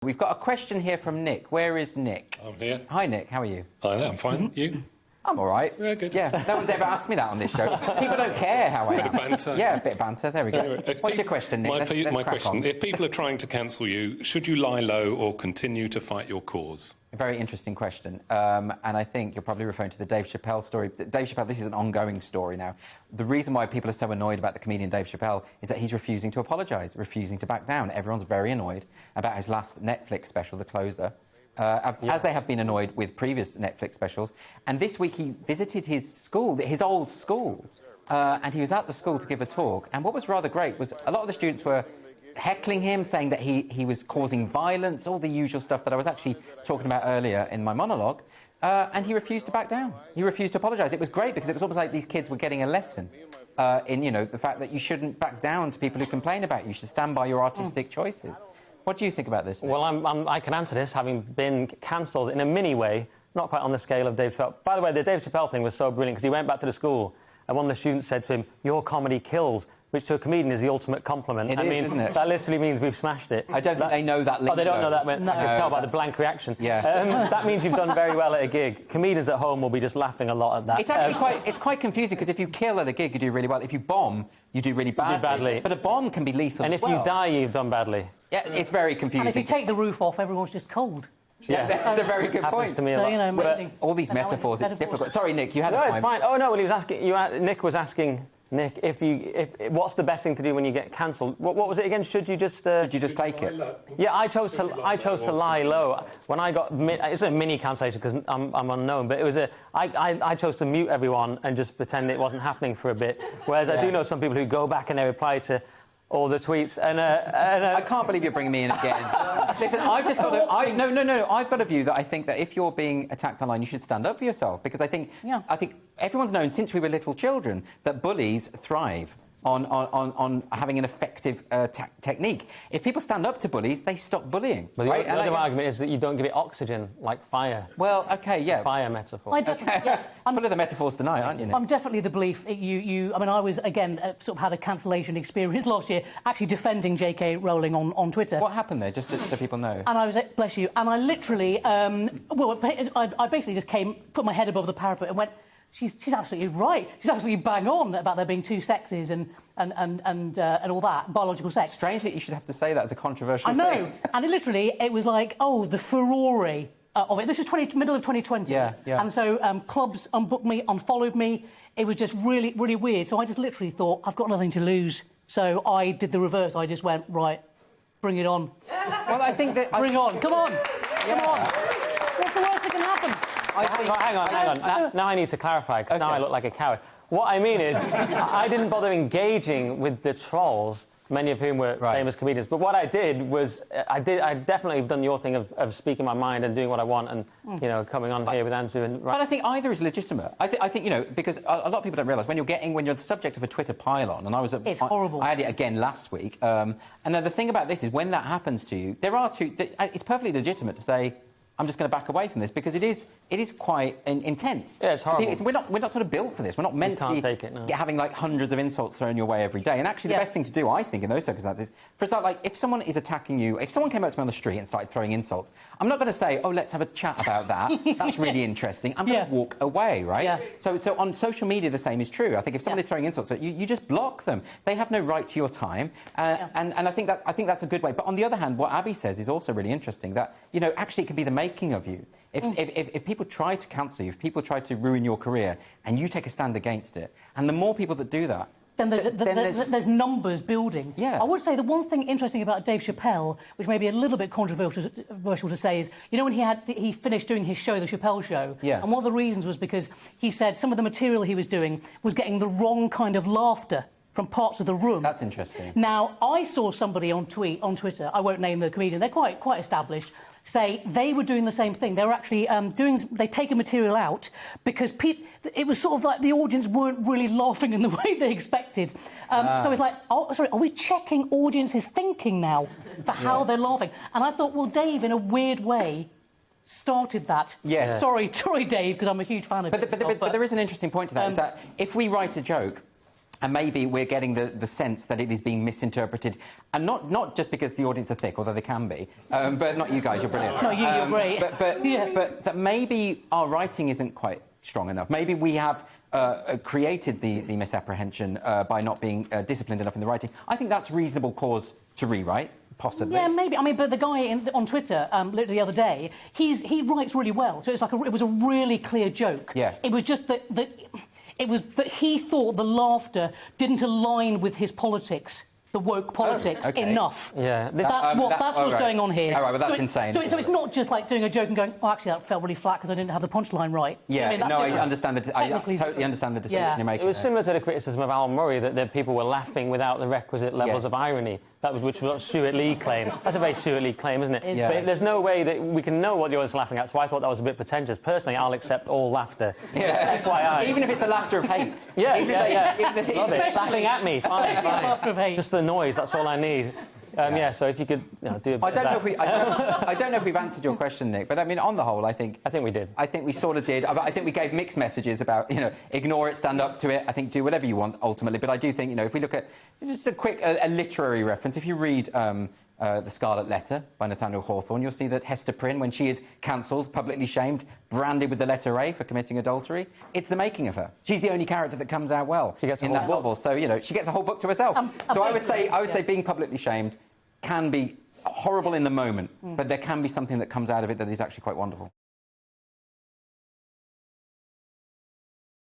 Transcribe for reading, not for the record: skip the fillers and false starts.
We've got a question here from Nick. Where is Nick? I'm here. Hi, Nick. How are you? I'm fine. You? I'm all right. Yeah, good. Yeah, no one's ever asked me that on this show. People don't care how I am. Bit of banter. Yeah, a bit of banter. There we go. Anyway, What's your question, Nick? My question, if people are trying to cancel you, should you lie low or continue to fight your cause? A very interesting question. And I think you're probably referring to the Dave Chappelle story. Dave Chappelle, this is an ongoing story now. The reason why people are so annoyed about the comedian Dave Chappelle is that he's refusing to apologise, refusing to back down. Everyone's very annoyed about his last Netflix special, The Closer. As they have been annoyed with previous Netflix specials. And this week he visited his school, his old school, and he was at the school to give a talk. And what was rather great was a lot of the students were heckling him, saying that he was causing violence, all the usual stuff that I was actually talking about earlier in my monologue. And he refused to back down. He refused to apologise. It was great because it was almost like these kids were getting a lesson in, you know, the fact that you shouldn't back down to people who complain about you. You should stand by your artistic choices. What do you think about this, Nick? Well, I can answer this, having been cancelled in a mini way, not quite on the scale of Dave Chappelle. By the way, the Dave Chappelle thing was so brilliant because he went back to the school and one of the students said to him, "Your comedy kills," which to a comedian is the ultimate compliment. It is, isn't it? That literally means we've smashed it. I don't think they know that lingo. Oh, they don't know that. No. I can tell by the blank reaction. Yeah. That means you've done very well at a gig. Comedians at home will be just laughing a lot at that. It's actually quite confusing because if you kill at a gig, you do really well. If you bomb, you do really badly. You do badly. But a bomb can be lethal and as if you die, you've done badly. Yeah, it's very confusing. And if you take the roof off, everyone's just cold. Yeah, that's a very good point. To me So, a lot. you know, amazing. All these metaphors, it's difficult. Sorry, Nick, you had a No, point. it's fine. Oh, no, well, he was asking... Nick was asking... Nick, what's the best thing to do when you get cancelled? What was it again? Should you just... Should you just take it? Yeah, I chose to lie low. When I got... It's a mini cancellation because I'm unknown, but it was I chose to mute everyone and just pretend it wasn't happening for a bit. Whereas I do know some people who go back and they reply to all the tweets I can't believe you're bringing me in again. Listen, I've just got no. I've got a view that I think that if you're being attacked online, you should stand up for yourself because I think everyone's known since we were little children that bullies thrive on having an effective technique. If people stand up to bullies, they stop bullying. But right? the other argument is that you don't give it oxygen, like fire. Well, OK, yeah. Fire metaphor. I'm full of the metaphors tonight, aren't you, Nick? I'm definitely the belief. I mean, I was, again, sort of had a cancellation experience last year, actually defending J.K. Rowling on Twitter. What happened there, just so people know? And I was, bless you, and I literally, I basically just put my head above the parapet and went, She's absolutely right. She's absolutely bang on about there being two sexes and all that, biological sex. Strange that you should have to say that as a controversial thing. I know. And it was like, oh, the furore of it. This was middle of 2020. Yeah. And so clubs unbooked me, unfollowed me. It was just really, really weird. So I just literally thought, I've got nothing to lose. So I did the reverse. I just went, right, bring it on. Well, I think that... Bring on. Come on. Yeah. Come on. What's the worst that can happen? Hang on. Now I need to clarify, because now I look like a coward. What I mean is, I didn't bother engaging with the trolls, many of whom were famous comedians. But what I did was, I definitely have done your thing of speaking my mind and doing what I want and, you know, coming on here with Andrew and... But I think either is legitimate. I think, you know, because a lot of people don't realise, when you're the subject of a Twitter pile-on, and it's horrible. I had it again last week, and then the thing about this is, when that happens to you, it's perfectly legitimate to say, I'm just going to back away from this because it is quite intense. Yeah, it's horrible. We're not sort of built for this. We're not meant to be having like hundreds of insults thrown your way every day. And actually, the best thing to do, I think, in those circumstances, for start, like if someone is attacking you, if someone came up to me on the street and started throwing insults, I'm not going to say, oh, let's have a chat about that. That's really interesting. I'm going to walk away, right? Yeah. So on social media, the same is true. I think if somebody's throwing insults at you, you just block them. They have no right to your time, and I think that's a good way. But on the other hand, what Abby says is also really interesting. That actually it can be the making of you. If people try to cancel you, if people try to ruin your career, and you take a stand against it, and the more people that do that, then there's numbers building. Yeah. I would say the one thing interesting about Dave Chappelle, which may be a little bit controversial to say, is when he finished doing his show, The Chappelle Show, and one of the reasons was because he said some of the material he was doing was getting the wrong kind of laughter from parts of the room. That's interesting. Now, I saw somebody on Twitter, I won't name the comedian, they're quite established, say they were doing the same thing. They were actually they'd taken material out because it was sort of like the audience weren't really laughing in the way they expected. So it's like, oh, sorry, are we checking audiences' thinking now for how they're laughing? And I thought, well, Dave, in a weird way, started that. Yes. Sorry, Dave, because I'm a huge fan of it. But there is an interesting point to that, is that if we write a joke And maybe we're getting the sense that it is being misinterpreted, and not just because the audience are thick, although they can be, but not you guys, you're brilliant. No, you're great. But that maybe our writing isn't quite strong enough. Maybe we have created the misapprehension by not being disciplined enough in the writing. I think that's reasonable cause to rewrite. Possibly. Yeah, maybe. I mean, but the guy on Twitter, literally the other day, he writes really well. So it's like it was a really clear joke. Yeah. It was just that he thought the laughter didn't align with his politics. The woke politics enough. Yeah, that's what's going on here. All right, well, that's insane. So it's not just like doing a joke and going, oh, actually, that felt really flat because I didn't have the punchline right. Yeah, I mean, I understand I totally understand the distinction you're making. It was similar to the criticism of Alan Murray that people were laughing without the requisite levels of irony. Which was what Stuart Lee claimed. That's a very Stuart Lee claim, isn't it? Yeah. But there's no way that we can know what the audience is laughing at, so I thought that was a bit pretentious. Personally, I'll accept all laughter. Yeah. FYI. Even if it's the laughter of hate. Yeah. Love it. Laughing at me. Fine. Laughter of hate. Just the noise, that's all I need. So if you could do a bit I don't know if we've answered your question, Nick, but I mean, on the whole, I think we did. I think we sort of did. I think we gave mixed messages about, ignore it, stand up to it. I think do whatever you want, ultimately. But I do think, if we look at just a quick a literary reference, if you read The Scarlet Letter by Nathaniel Hawthorne, you'll see that Hester Prynne, when she is cancelled, publicly shamed, branded with the letter A for committing adultery, it's the making of her. She's the only character that comes out well in that novel. So, she gets a whole book to herself. So I would say being publicly shamed can be horrible in the moment, but there can be something that comes out of it that is actually quite wonderful.